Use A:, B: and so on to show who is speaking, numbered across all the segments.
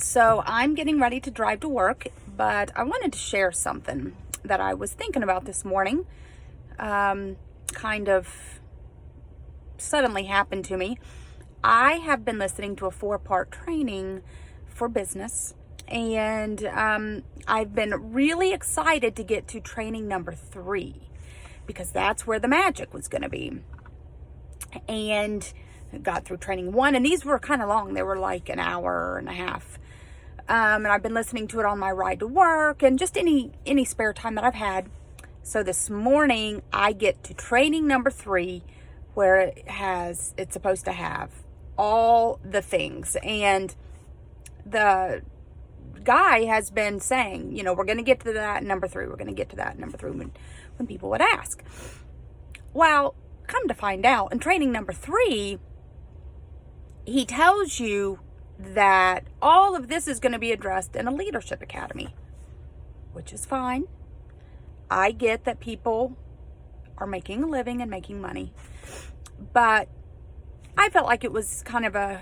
A: So I'm getting ready to drive to work, but I wanted to share something that I was thinking about this morning. Kind of suddenly happened to me. I have been listening to a 4-part training for business, and I've been really excited to get to training number 3 because that's where the magic was going to be. And got through training 1, and these were kind of long. They were like an hour and a half. And I've been listening to it on my ride to work and just any spare time that I've had. So this morning I get to training number 3, where it's supposed to have all the things. And the guy has been saying, we're going to get to that number 3. We're going to get to that number 3 when people would ask. Well, come to find out, in training number 3, he tells you that all of this is going to be addressed in a leadership academy, which is fine. I get that people are making a living and making money, but I felt like it was kind of a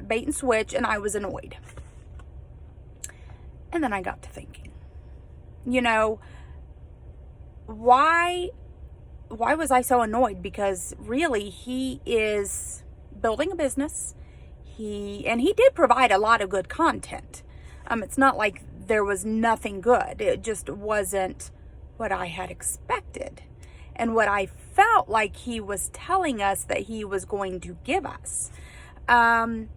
A: bait and switch, and I was annoyed. And then I got to thinking, why was I so annoyed? Because really, he is building a business. He did provide a lot of good content. It's not like there was nothing good. It just wasn't what I had expected and what I felt like he was telling us that he was going to give us. And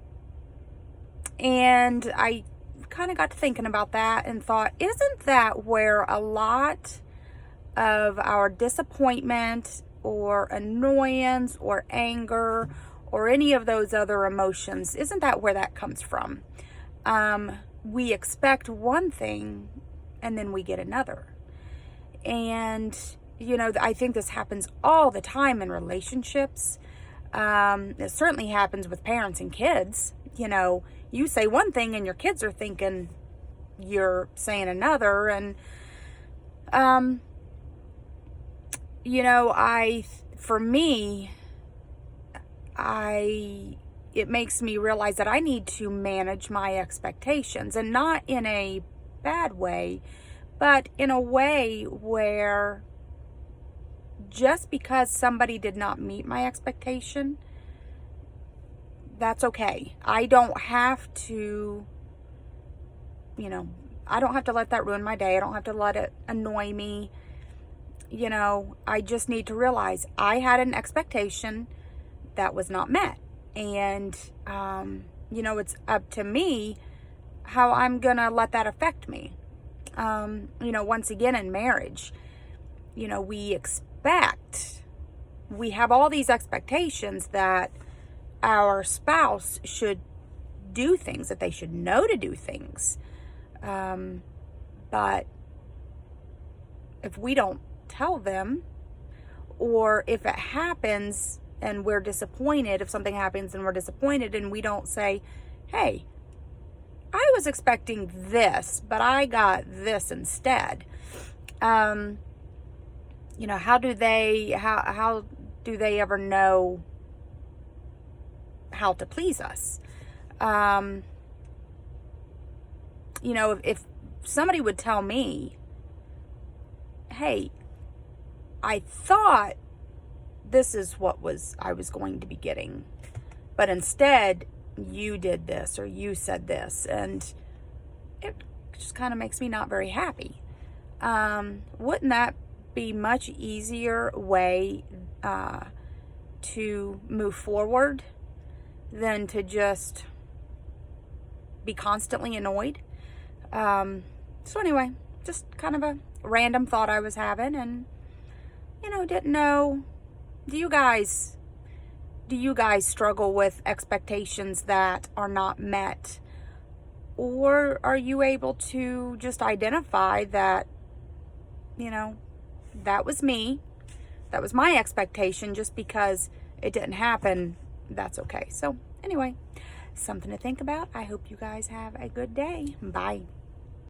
A: I kind of got to thinking about that and thought, isn't that where a lot of our disappointment or annoyance or anger or any of those other emotions, isn't that where that comes from? We expect one thing and then we get another. And, I think this happens all the time in relationships. It certainly happens with parents and kids. You say one thing and your kids are thinking you're saying another. And, it makes me realize that I need to manage my expectations, and not in a bad way, but in a way where just because somebody did not meet my expectation, that's okay. I don't have to, I don't have to let that ruin my day. I don't have to let it annoy me. I just need to realize I had an expectation that was not met. And, it's up to me how I'm going to let that affect me. Once again, in marriage, we have all these expectations that our spouse should do things, that they should know to do things. But if we don't tell them, or if it happens and we're disappointed, if something happens and we're disappointed and we don't say, hey, I was expecting this, but I got this instead. How do they ever know how to please us? If somebody would tell me, hey, I thought this is what I was going to be getting, but instead you did this or you said this, and it just kind of makes me not very happy. Wouldn't that be much easier way to move forward than to just be constantly annoyed? So anyway, just kind of a random thought I was having, and didn't know, do you guys struggle with expectations that are not met? Or are you able to just identify that, that was me, that was my expectation, just because it didn't happen, that's okay. So anyway, something to think about. I hope you guys have a good day. Bye.